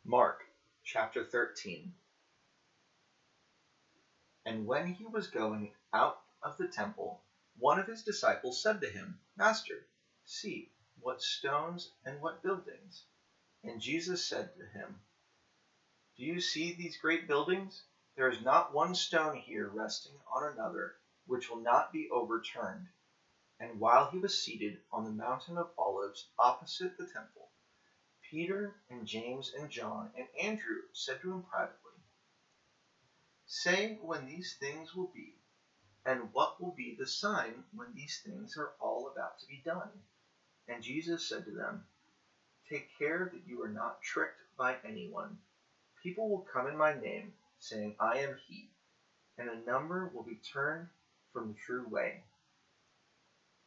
Mark chapter 13. And when he was going out of the temple, one of his disciples said to him, Master, see what stones and what buildings. And Jesus said to him, Do you see these great buildings? There is not one stone here resting on another, which will not be overturned. And while he was seated on the mountain of Olives opposite the temple, Peter and James and John and Andrew said to him privately, Say when these things will be, and what will be the sign when these things are all about to be done? And Jesus said to them, Take care that you are not tricked by anyone. People will come in my name, saying, I am he, and a number will be turned from the true way.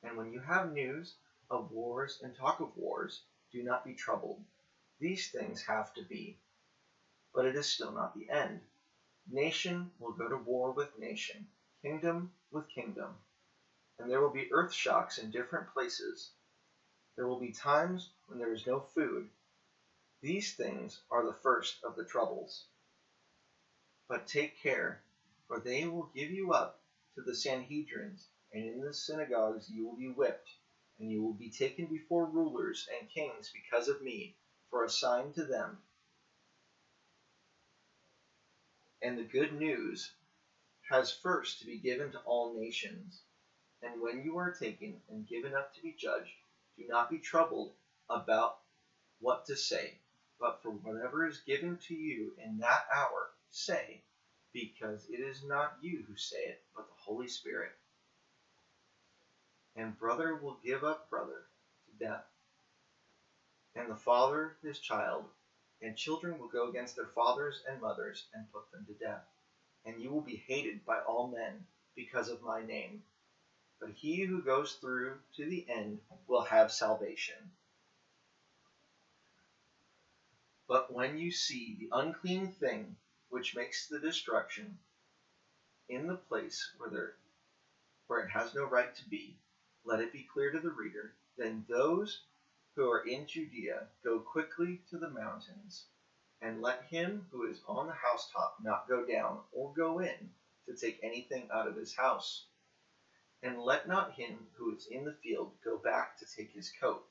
And when you have news of wars and talk of wars, do not be troubled. These things have to be, but it is still not the end. Nation will go to war with nation, kingdom with kingdom, and there will be earth shocks in different places. There will be times when there is no food. These things are the first of the troubles. But take care, for they will give you up to the Sanhedrins, and in the synagogues you will be whipped, and you will be taken before rulers and kings because of me, for a sign to them. And the good news has first to be given to all nations. And when you are taken and given up to be judged, do not be troubled about what to say, but for whatever is given to you in that hour, say, because it is not you who say it, but the Holy Spirit. And brother will give up brother to death, and the father his child, and children will go against their fathers and mothers and put them to death. And you will be hated by all men because of my name. But he who goes through to the end will have salvation. But when you see the unclean thing which makes the destruction in the place where it has no right to be, let it be clear to the reader. Then those who are in Judea go quickly to the mountains, and let him who is on the housetop not go down or go in to take anything out of his house. And let not him who is in the field go back to take his coat.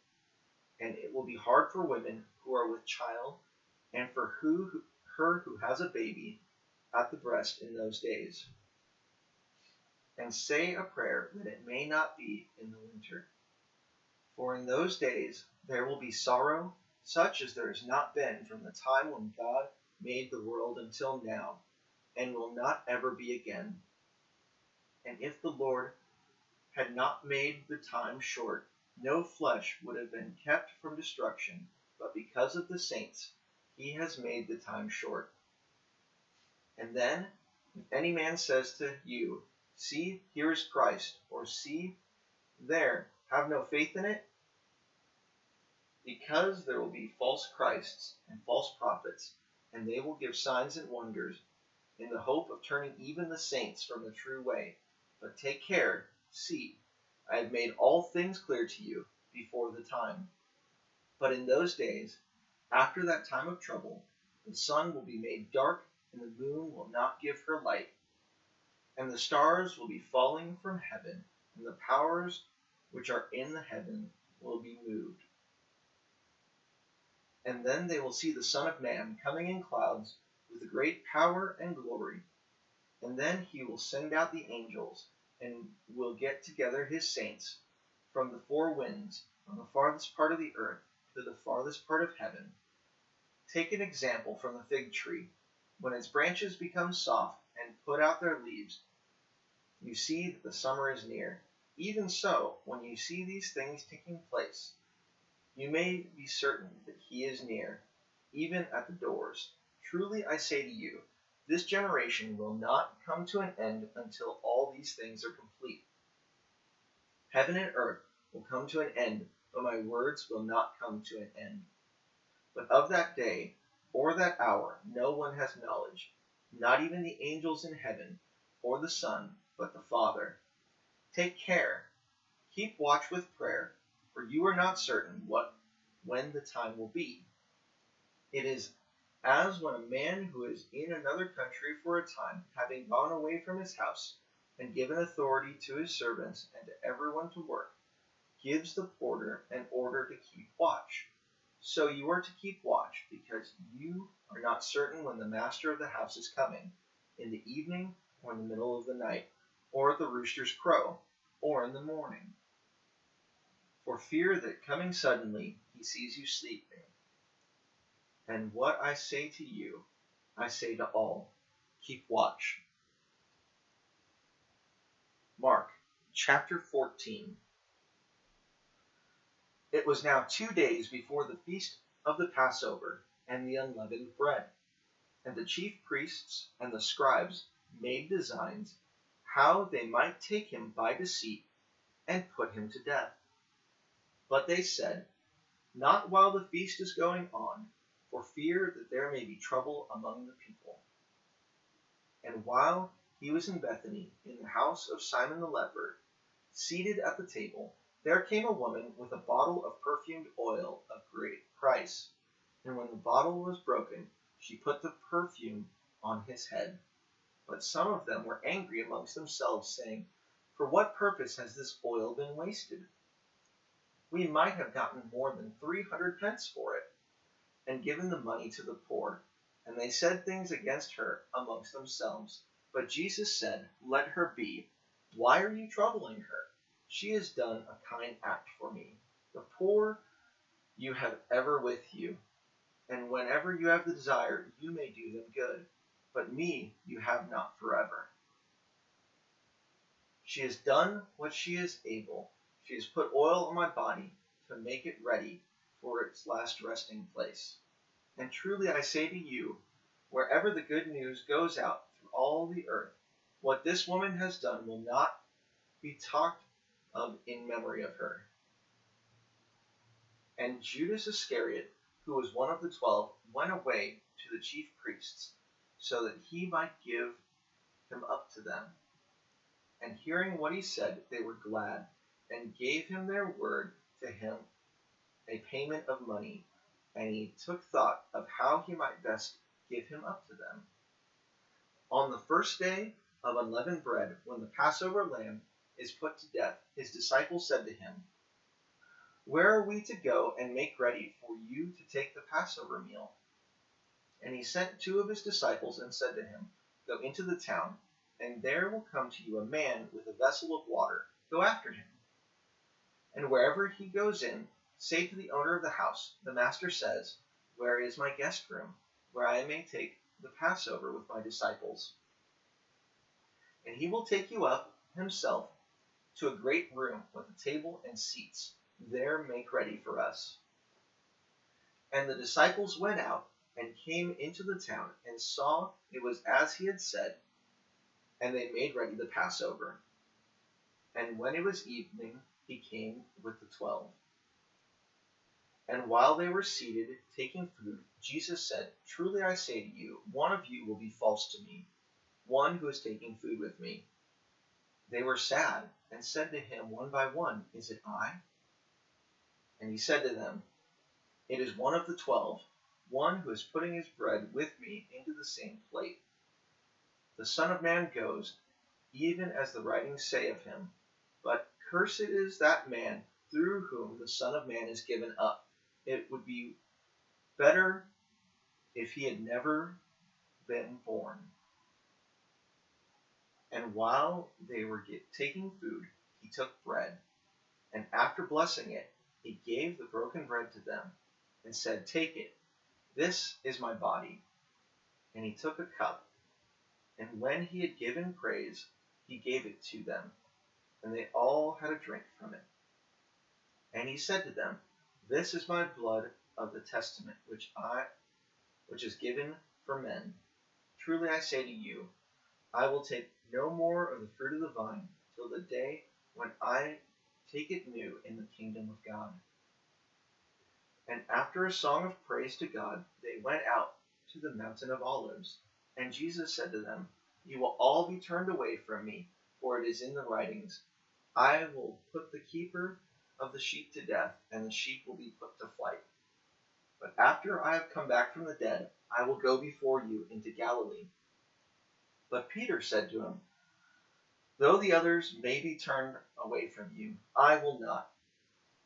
And it will be hard for women who are with child, and for her who has a baby at the breast in those days. And say a prayer that it may not be in the winter. For in those days there will be sorrow, such as there has not been from the time when God made the world until now, and will not ever be again. And if the Lord had not made the time short, no flesh would have been kept from destruction, but because of the saints, he has made the time short. And then, if any man says to you, See, here is Christ, or see, there, have no faith in it, because there will be false Christs and false prophets, and they will give signs and wonders in the hope of turning even the saints from the true way. But take care, see, I have made all things clear to you before the time. But in those days, after that time of trouble, the sun will be made dark, and the moon will not give her light, and the stars will be falling from heaven, and the powers which are in the heaven will be moved. And then they will see the Son of Man coming in clouds with great power and glory. And then he will send out the angels, and will get together his saints from the four winds, from the farthest part of the earth to the farthest part of heaven. Take an example from the fig tree. When its branches become soft and put out their leaves, you see that the summer is near. Even so, when you see these things taking place, you may be certain that he is near, even at the doors. Truly I say to you, this generation will not come to an end until all these things are complete. Heaven and earth will come to an end, but my words will not come to an end. But of that day or that hour no one has knowledge, not even the angels in heaven, or the Son, but the Father. Take care, keep watch with prayer, for you are not certain when the time will be. It is as when a man who is in another country for a time, having gone away from his house, and given authority to his servants and to everyone to work, gives the porter an order to keep watch. So you are to keep watch, because you are not certain when the master of the house is coming, in the evening, or in the middle of the night, or at the rooster's crow, or in the morning. For fear that coming suddenly he sees you sleeping. And what I say to you, I say to all, keep watch. Mark chapter 14. It was now 2 days before the feast of the Passover and the unleavened bread. And the chief priests and the scribes made designs how they might take him by deceit and put him to death. But they said, not while the feast is going on, for fear that there may be trouble among the people. And while he was in Bethany, in the house of Simon the leper, seated at the table, there came a woman with a bottle of perfumed oil of great price. And when the bottle was broken, she put the perfume on his head. But some of them were angry amongst themselves, saying, for what purpose has this oil been wasted? We might have gotten more than 300 pence for it, and given the money to the poor. And they said things against her amongst themselves. But Jesus said, let her be. Why are you troubling her? She has done a kind act for me. The poor you have ever with you, and whenever you have the desire, you may do them good. But me you have not forever. She has done what she is able. She has put oil on my body to make it ready for its last resting place. And truly I say to you, wherever the good news goes out through all the earth, what this woman has done will not be talked of in memory of her. And Judas Iscariot, who was one of the 12, went away to the chief priests, so that he might give him up to them. And hearing what he said, they were glad, and gave him their word to him, a payment of money. And he took thought of how he might best give him up to them. On the first day of unleavened bread, when the Passover lamb is put to death, his disciples said to him, where are we to go and make ready for you to take the Passover meal? And he sent 2 of his disciples and said to him, go into the town, and there will come to you a man with a vessel of water. Go after him. And wherever he goes in, say to the owner of the house, the master says, where is my guest room, where I may take the Passover with my disciples? And he will take you up himself to a great room with a table and seats. There make ready for us. And the disciples went out and came into the town and saw it was as he had said, and they made ready the Passover. And when it was evening, he came with the 12. And while they were seated, taking food, Jesus said, truly I say to you, one of you will be false to me, one who is taking food with me. They were sad, and said to him one by one, is it I? And he said to them, it is one of the 12, one who is putting his bread with me into the same plate. The Son of Man goes, even as the writings say of him, but cursed is that man through whom the Son of Man is given up. It would be better if he had never been born. And while they were taking food, he took bread, and after blessing it, he gave the broken bread to them, and said, take it, this is my body. And he took a cup, and when he had given praise, he gave it to them, and they all had a drink from it. And he said to them, this is my blood of the testament, which is given for men. Truly I say to you, I will take no more of the fruit of the vine till the day when I take it new in the kingdom of God. And after a song of praise to God, they went out to the mountain of Olives. And Jesus said to them, you will all be turned away from me, for it is in the writings, I will put the keeper of the sheep to death, and the sheep will be put to flight. But after I have come back from the dead, I will go before you into Galilee." But Peter said to him, "Though the others may be turned away from you, I will not."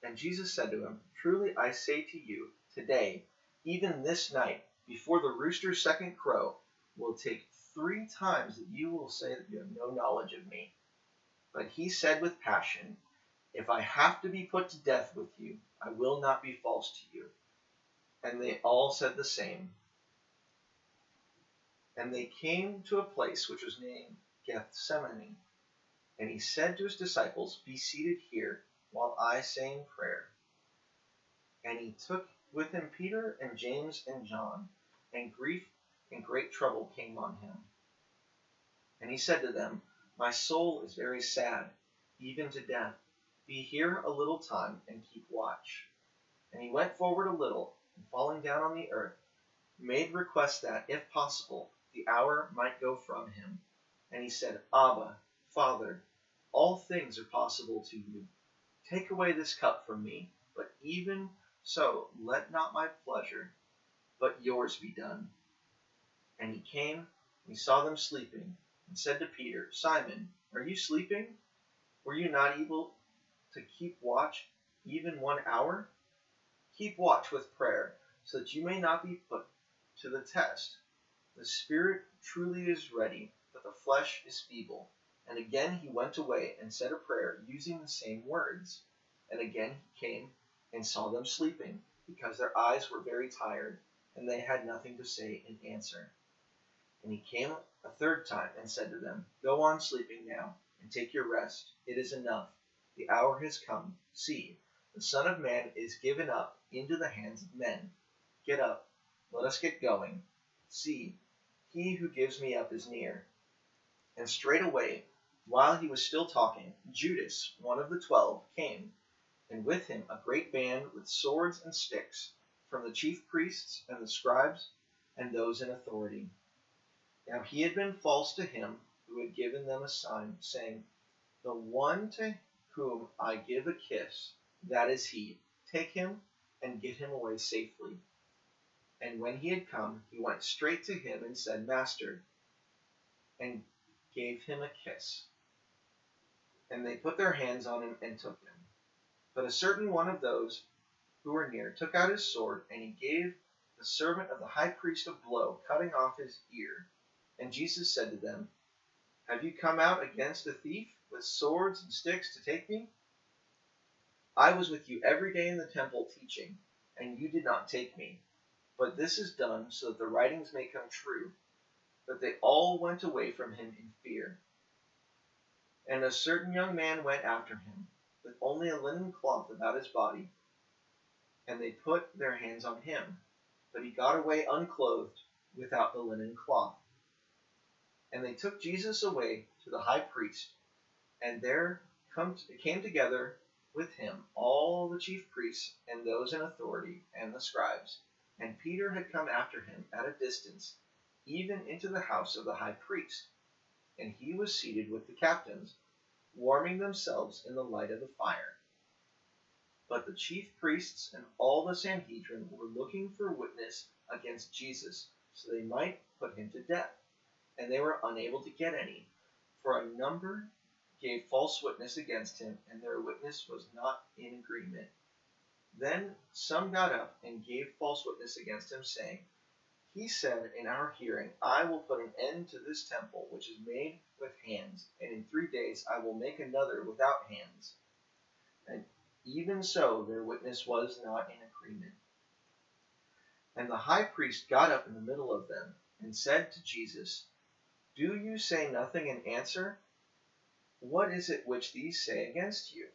And Jesus said to him, "Truly I say to you, today, even this night, before the rooster's second crow, will take 3 times that you will say that you have no knowledge of me." But he said with passion, "If I have to be put to death with you, I will not be false to you." And they all said the same. And they came to a place which was named Gethsemane. And he said to his disciples, "Be seated here while I say in prayer." And he took with him Peter and James and John, and grief and great trouble came on him. And he said to them, "My soul is very sad, even to death. Be here a little time and keep watch." And he went forward a little, and falling down on the earth, made request that, if possible, the hour might go from him. And he said, "Abba, Father, all things are possible to you. Take away this cup from me, but even so, let not my pleasure, but yours be done." And he came, and he saw them sleeping, and said to Peter, "Simon, are you sleeping? Were you not able to keep watch even 1 hour? Keep watch with prayer, so that you may not be put to the test. The spirit truly is ready, but the flesh is feeble." And again he went away and said a prayer using the same words. And again he came and saw them sleeping, because their eyes were very tired, and they had nothing to say in answer. And he came a third time and said to them, "Go on sleeping now, and take your rest. It is enough. The hour has come. See, the Son of Man is given up into the hands of men. Get up, let us get going. See, he who gives me up is near." And straightway, while he was still talking, Judas, one of the 12, came, and with him a great band with swords and sticks, from the chief priests and the scribes and those in authority. Now he had been false to him who had given them a sign, saying, "The one to whom I give a kiss, that is he. Take him and get him away safely." And when he had come, he went straight to him and said, "Master," and gave him a kiss. And they put their hands on him and took him. But a certain one of those who were near took out his sword, and he gave the servant of the high priest a blow, cutting off his ear. And Jesus said to them, "Have you come out against a thief with swords and sticks to take me? I was with you every day in the temple teaching, and you did not take me. But this is done so that the writings may come true." But they all went away from him in fear. And a certain young man went after him, with only a linen cloth about his body. And they put their hands on him, but he got away unclothed, without the linen cloth. And they took Jesus away to the high priest, and there came together with him all the chief priests and those in authority and the scribes. And Peter had come after him at a distance, even into the house of the high priest. And he was seated with the captains, warming themselves in the light of the fire. But the chief priests and all the Sanhedrin were looking for witness against Jesus, so they might put him to death. And they were unable to get any, for a number gave false witness against him, and their witness was not in agreement. Then some got up and gave false witness against him, saying, "He said in our hearing, I will put an end to this temple which is made with hands, and in 3 days I will make another without hands." And even so their witness was not in agreement. And the high priest got up in the middle of them, and said to Jesus, "Do you say nothing in answer? What is it which these say against you?"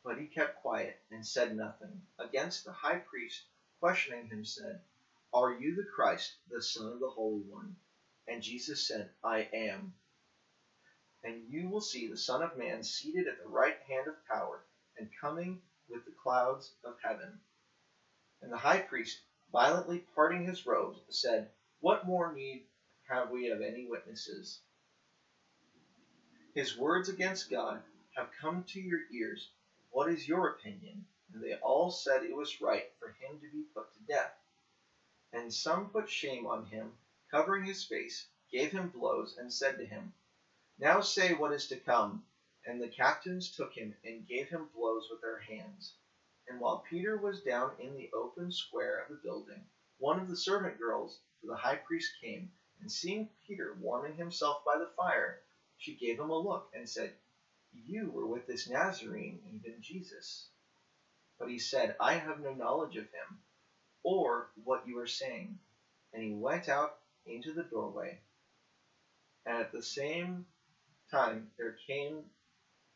But he kept quiet, and said nothing. Against the high priest, questioning him, said, "Are you the Christ, the Son of the Holy One?" And Jesus said, "I am. And you will see the Son of Man seated at the right hand of power, and coming with the clouds of heaven." And the high priest, violently parting his robes, said, "What more need have we of any witnesses? His words against God have come to your ears. What is your opinion?" and they all said it was right for him to be put to death. And some put shame on him, covering his face, gave him blows, and said to him, "Now say what is to come." And the captains took him and gave him blows with their hands. And while Peter was down in the open square of the building, one of the servant girls to the high priest came, and seeing Peter warming himself by the fire, she gave him a look and said, "You were with this Nazarene, even Jesus." But he said, "I have no knowledge of him, or what you are saying." And he went out into the doorway. And at the same time there came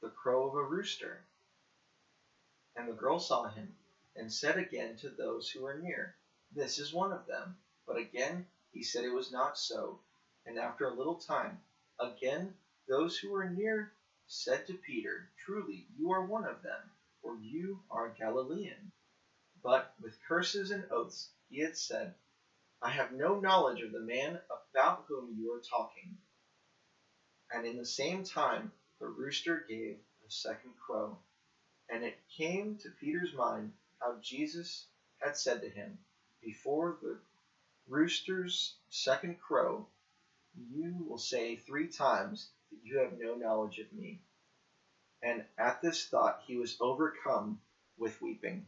the crow of a rooster. And the girl saw him, and said again to those who were near, "This is one of them." But again he said it was not so. And after a little time, again those who were near said to Peter, "Truly you are one of them, for you are a Galilean." But with curses and oaths he had said, "I have no knowledge of the man about whom you are talking." And in the same time the rooster gave the second crow. And it came to Peter's mind how Jesus had said to him, "Before the rooster's second crow, you will say 3 times that you have no knowledge of me." And at this thought he was overcome with weeping.